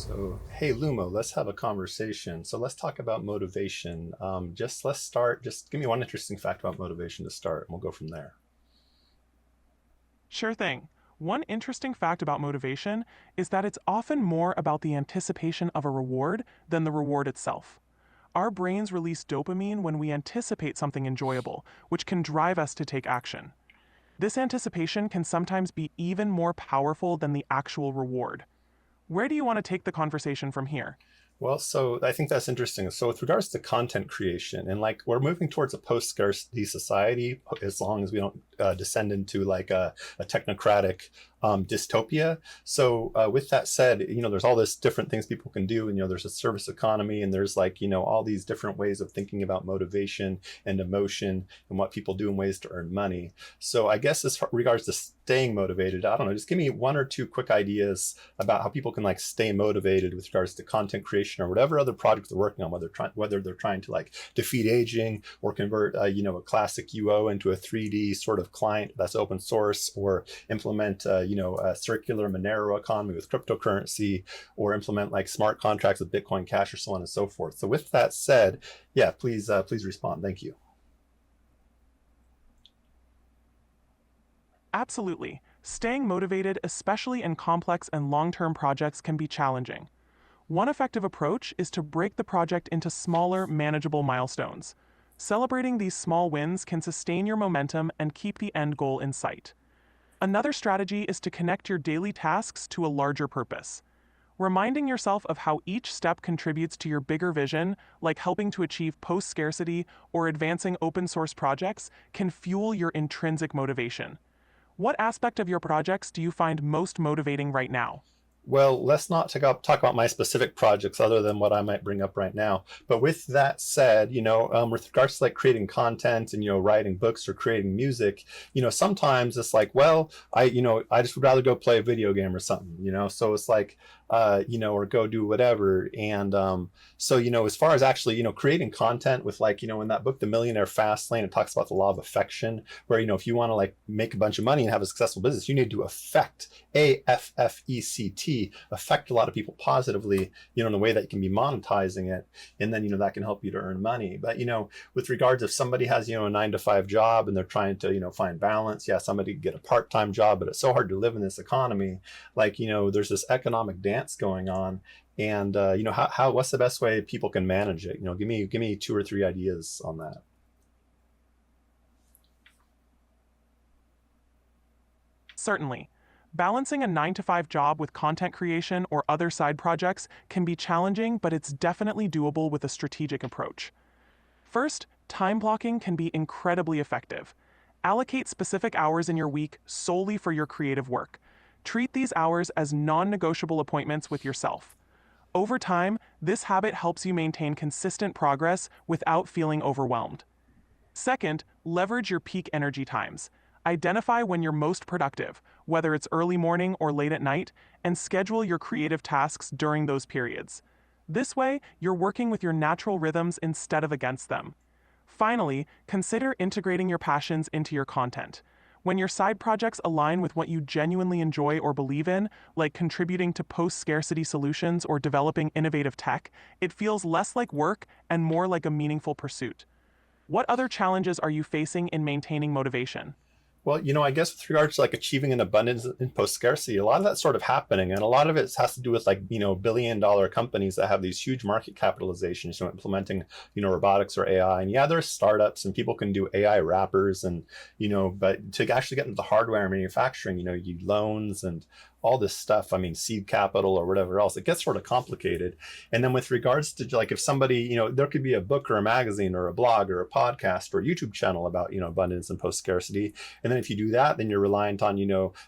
So, hey Lumo, let's have a conversation. So let's talk about motivation. Let's start. Just give me one interesting fact about motivation to start, and we'll go from there. Sure thing. One interesting fact about motivation is that it's often more about the anticipation of a reward than the reward itself. Our brains release dopamine when we anticipate something enjoyable, which can drive us to take action. This anticipation can sometimes be even more powerful than the actual reward. Where do you want to take the conversation from here? Well, so I think that's interesting. So, with regards to content creation, and like we're moving towards a post-scarcity society, as long as we don't descend into like a technocratic dystopia. So, with that said, there's all this different things people can do, and there's a service economy, and there's like all these different ways of thinking about motivation and emotion and what people do in ways to earn money. So, I guess as regards to staying motivated, I don't know, just give me one or two quick ideas about how people can like stay motivated with regards to content creation or whatever other projects they're working on, whether they're trying to like defeat aging or convert a classic UO into a 3D sort of client that's open source, or implement a circular Monero economy with cryptocurrency, or implement like smart contracts with Bitcoin Cash, or so on and so forth. So with that said, yeah, please respond. Thank you. Absolutely. Staying motivated, especially in complex and long term projects, can be challenging. One effective approach is to break the project into smaller, manageable milestones. Celebrating these small wins can sustain your momentum and keep the end goal in sight. Another strategy is to connect your daily tasks to a larger purpose. Reminding yourself of how each step contributes to your bigger vision, like helping to achieve post scarcity or advancing open source projects, can fuel your intrinsic motivation. What aspect of your projects do you find most motivating right now? Well, let's not talk about my specific projects other than what I might bring up right now. But with that said, with regards to like creating content and, writing books or creating music, sometimes it's like, well, I just would rather go play a video game or something, so it's like, or go do whatever. And so, as far as actually, creating content with like, in that book, The Millionaire Fast Lane, it talks about the law of affection, where, if you want to like make a bunch of money and have a successful business, you need to affect, affect a lot of people positively, in the way that you can be monetizing it. And then, that can help you to earn money. But, with regards if somebody has, a 9 to 5 job and they're trying to, find balance, yeah, somebody could get a part-time job, but it's so hard to live in this economy. Like, there's this economic dance going on. And, how, what's the best way people can manage it? Give me two or three ideas on that. Certainly. Balancing a 9 to 5 job with content creation or other side projects can be challenging, but it's definitely doable with a strategic approach. First, time blocking can be incredibly effective. Allocate specific hours in your week solely for your creative work. Treat these hours as non negotiable appointments with yourself. Over time, this habit helps you maintain consistent progress without feeling overwhelmed. Second, leverage your peak energy times. Identify when you're most productive, whether it's early morning or late at night, and schedule your creative tasks during those periods. This way, you're working with your natural rhythms instead of against them. Finally, consider integrating your passions into your content. When your side projects align with what you genuinely enjoy or believe in, like contributing to post-scarcity solutions or developing innovative tech, it feels less like work and more like a meaningful pursuit. What other challenges are you facing in maintaining motivation? Well, I guess with regards to like achieving an abundance in post scarcity, a lot of that's sort of happening. And a lot of it has to do with like, billion-dollar companies that have these huge market capitalizations, implementing, robotics or AI. And yeah, there's startups and people can do AI wrappers and, but to actually get into the hardware manufacturing, you need loans and all this stuff. I mean, seed capital or whatever else, it gets sort of complicated. And then with regards to like, if somebody, there could be a book or a magazine or a blog or a podcast or a YouTube channel about, abundance and post scarcity. And then if you do that, then you're reliant on,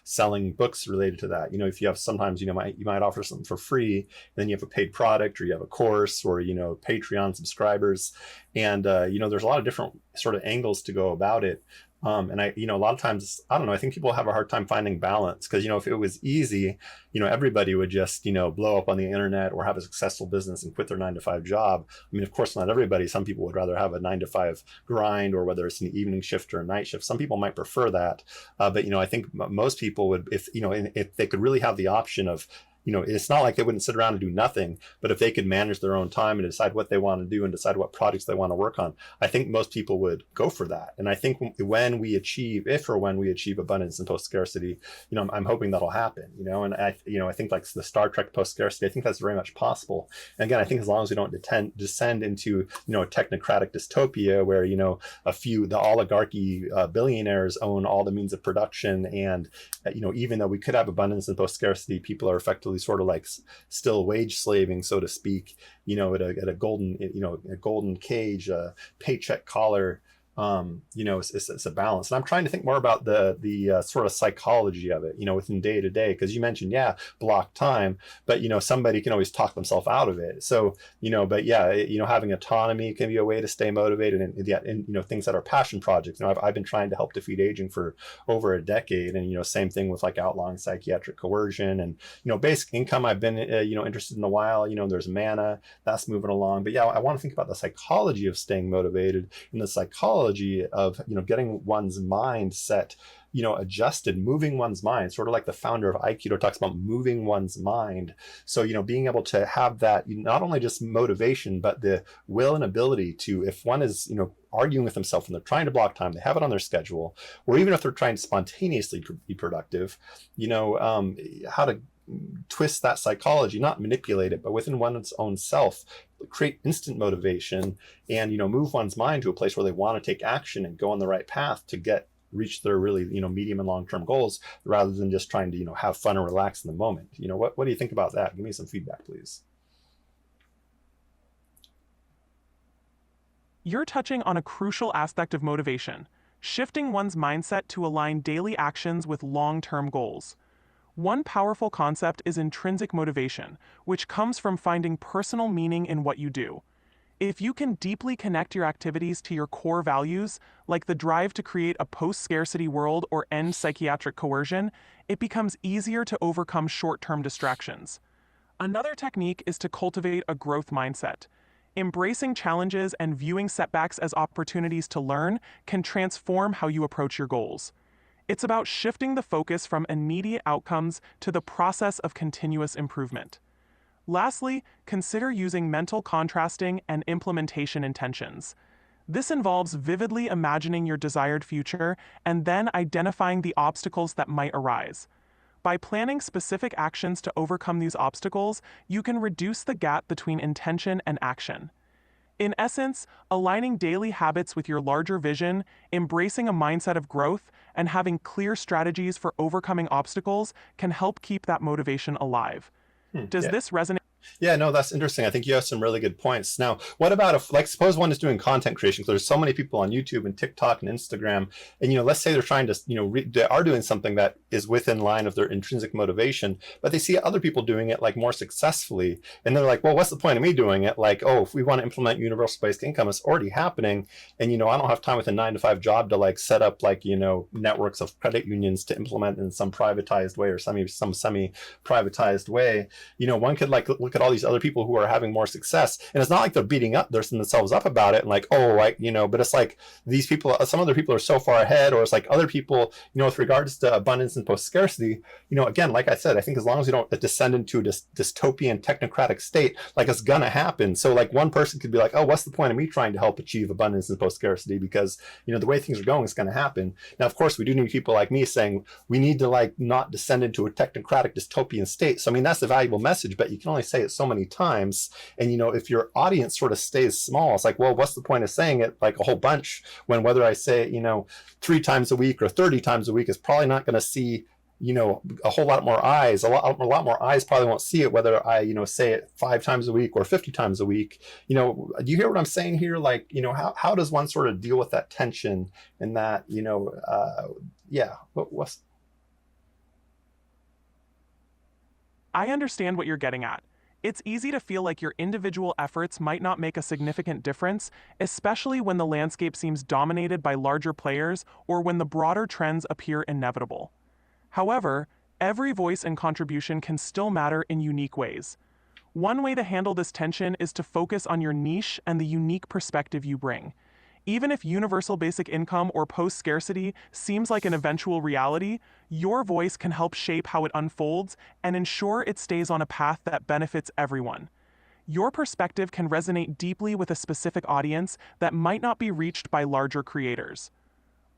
selling books related to that. If you have sometimes, you might offer something for free, then you have a paid product or you have a course or, Patreon subscribers. And, there's a lot of different sort of angles to go about it. And a lot of times, I don't know, I think people have a hard time finding balance because, if it was easy, everybody would just, blow up on the internet or have a successful business and quit their 9 to 5 job. I mean, of course, not everybody. Some people would rather have a 9 to 5 grind, or whether it's an evening shift or a night shift. Some people might prefer that. But, I think most people would, if they could really have the option of it's not like they wouldn't sit around and do nothing, but if they could manage their own time and decide what they want to do and decide what projects they want to work on, I think most people would go for that. And I think when we achieve, if or when we achieve abundance and post scarcity, I'm hoping that'll happen, and I think like the Star Trek post scarcity, I think that's very much possible. And again, I think as long as we don't descend into, a technocratic dystopia where, the oligarchy billionaires own all the means of production. And, even though we could have abundance and post scarcity, people are effectively sort of like still wage slaving, so to speak, at a golden cage, paycheck collar. It's a balance. And I'm trying to think more about the sort of psychology of it, within day to day, because you mentioned, block time, but, somebody can always talk themselves out of it. So, but yeah, having autonomy can be a way to stay motivated, and things that are passion projects. I've been trying to help defeat aging for over a decade, and, same thing with like outlawing psychiatric coercion, and, basic income I've been, interested in a while. There's mana that's moving along, but yeah, I want to think about the psychology of staying motivated, and the psychology of getting one's mindset adjusted, moving one's mind, sort of like the founder of Aikido talks about moving one's mind. So being able to have that, not only just motivation, but the will and ability to, if one is arguing with themselves and they're trying to block time, they have it on their schedule, or even if they're trying to spontaneously be productive, how to twist that psychology, not manipulate it, but within one's own self, create instant motivation, and move one's mind to a place where they want to take action and go on the right path to reach their really medium and long-term goals, rather than just trying to have fun and relax in the moment. What do you think about that? Give me some feedback, please. You're touching on a crucial aspect of motivation, shifting one's mindset to align daily actions with long-term goals. One powerful concept is intrinsic motivation, which comes from finding personal meaning in what you do. If you can deeply connect your activities to your core values, like the drive to create a post-scarcity world or end psychiatric coercion, it becomes easier to overcome short-term distractions. Another technique is to cultivate a growth mindset. Embracing challenges and viewing setbacks as opportunities to learn can transform how you approach your goals. It's about shifting the focus from immediate outcomes to the process of continuous improvement. Lastly, consider using mental contrasting and implementation intentions. This involves vividly imagining your desired future and then identifying the obstacles that might arise. By planning specific actions to overcome these obstacles, you can reduce the gap between intention and action. In essence, aligning daily habits with your larger vision, embracing a mindset of growth, and having clear strategies for overcoming obstacles can help keep that motivation alive. Does this resonate? Yeah, no, that's interesting. I think you have some really good points. Now, what about if, like, suppose one is doing content creation? Because there's so many people on YouTube and TikTok and Instagram, and let's say they're trying to, they are doing something that is within line of their intrinsic motivation, but they see other people doing it like more successfully, and they're like, well, what's the point of me doing it? Like, oh, if we want to implement universal basic income, it's already happening, and I don't have time with a 9-to-5 job to like set up like networks of credit unions to implement in some privatized way or some semi-privatized way. One could like look at all these other people who are having more success, and it's not like they're beating up themselves up about it and like, oh, like, but it's like these people, some other people are so far ahead, or it's like other people, with regards to abundance and post scarcity, again, like I said, I think as long as we don't descend into a dystopian technocratic state, like it's gonna happen. So like one person could be like, oh, what's the point of me trying to help achieve abundance and post scarcity, because the way things are going, it's gonna happen. Now, of course, we do need people like me saying we need to like not descend into a technocratic dystopian state. So I mean, that's a valuable message, but you can only say it so many times. And if your audience sort of stays small, it's like, well, what's the point of saying it like a whole bunch when whether I say it 3 times a week or 30 times a week is probably not going to see a whole lot more eyes. A lot more eyes probably won't see it whether I say it 5 times a week or 50 times a week. Do you hear what I'm saying here? Like, how does one sort of deal with that tension and that what's I understand what you're getting at. It's easy to feel like your individual efforts might not make a significant difference, especially when the landscape seems dominated by larger players or when the broader trends appear inevitable. However, every voice and contribution can still matter in unique ways. One way to handle this tension is to focus on your niche and the unique perspective you bring. Even if universal basic income or post-scarcity seems like an eventual reality, your voice can help shape how it unfolds and ensure it stays on a path that benefits everyone. Your perspective can resonate deeply with a specific audience that might not be reached by larger creators.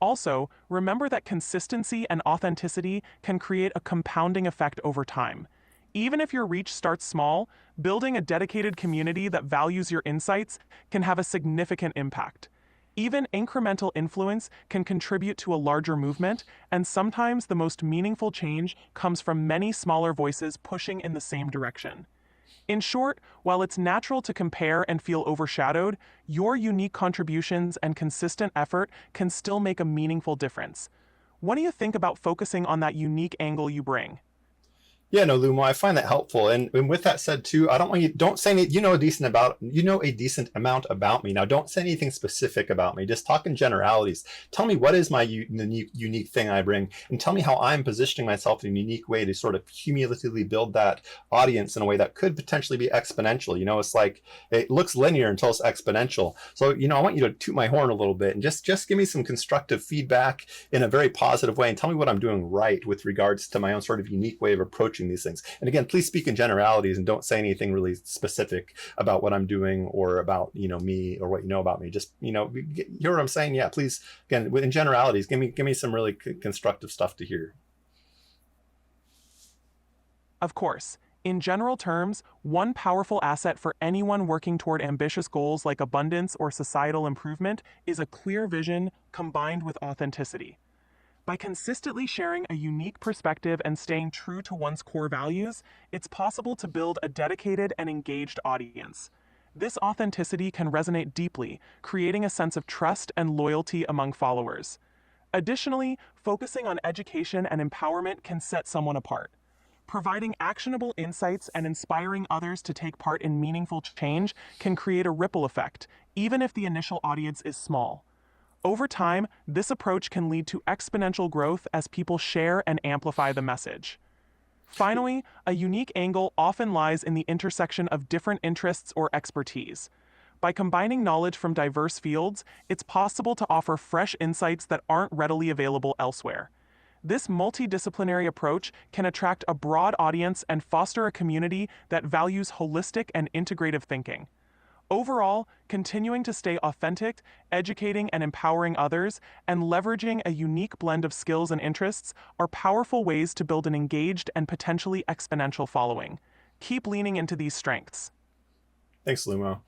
Also, remember that consistency and authenticity can create a compounding effect over time. Even if your reach starts small, building a dedicated community that values your insights can have a significant impact. Even incremental influence can contribute to a larger movement, and sometimes the most meaningful change comes from many smaller voices pushing in the same direction. In short, while it's natural to compare and feel overshadowed, your unique contributions and consistent effort can still make a meaningful difference. What do you think about focusing on that unique angle you bring? Yeah, no, Lumo, I find that helpful. And with that said too, I don't want you don't say any, you know a decent amount about me. Now don't say anything specific about me. Just talk in generalities. Tell me what is my unique thing I bring, and tell me how I'm positioning myself in a unique way to sort of cumulatively build that audience in a way that could potentially be exponential. It's like it looks linear until it's exponential. So, I want you to toot my horn a little bit and just give me some constructive feedback in a very positive way and tell me what I'm doing right with regards to my own sort of unique way of approaching these things. And again, please speak in generalities and don't say anything really specific about what I'm doing or about, me or what you know about me. Just, hear what I'm saying. Yeah, please, again, in generalities, give me some really constructive stuff to hear. Of course, in general terms, one powerful asset for anyone working toward ambitious goals like abundance or societal improvement is a clear vision combined with authenticity. By consistently sharing a unique perspective and staying true to one's core values, it's possible to build a dedicated and engaged audience. This authenticity can resonate deeply, creating a sense of trust and loyalty among followers. Additionally, focusing on education and empowerment can set someone apart. Providing actionable insights and inspiring others to take part in meaningful change can create a ripple effect, even if the initial audience is small. Over time, this approach can lead to exponential growth as people share and amplify the message. Finally, a unique angle often lies in the intersection of different interests or expertise. By combining knowledge from diverse fields, it's possible to offer fresh insights that aren't readily available elsewhere. This multidisciplinary approach can attract a broad audience and foster a community that values holistic and integrative thinking. Overall, continuing to stay authentic, educating and empowering others, and leveraging a unique blend of skills and interests are powerful ways to build an engaged and potentially exponential following. Keep leaning into these strengths. Thanks, Lumo.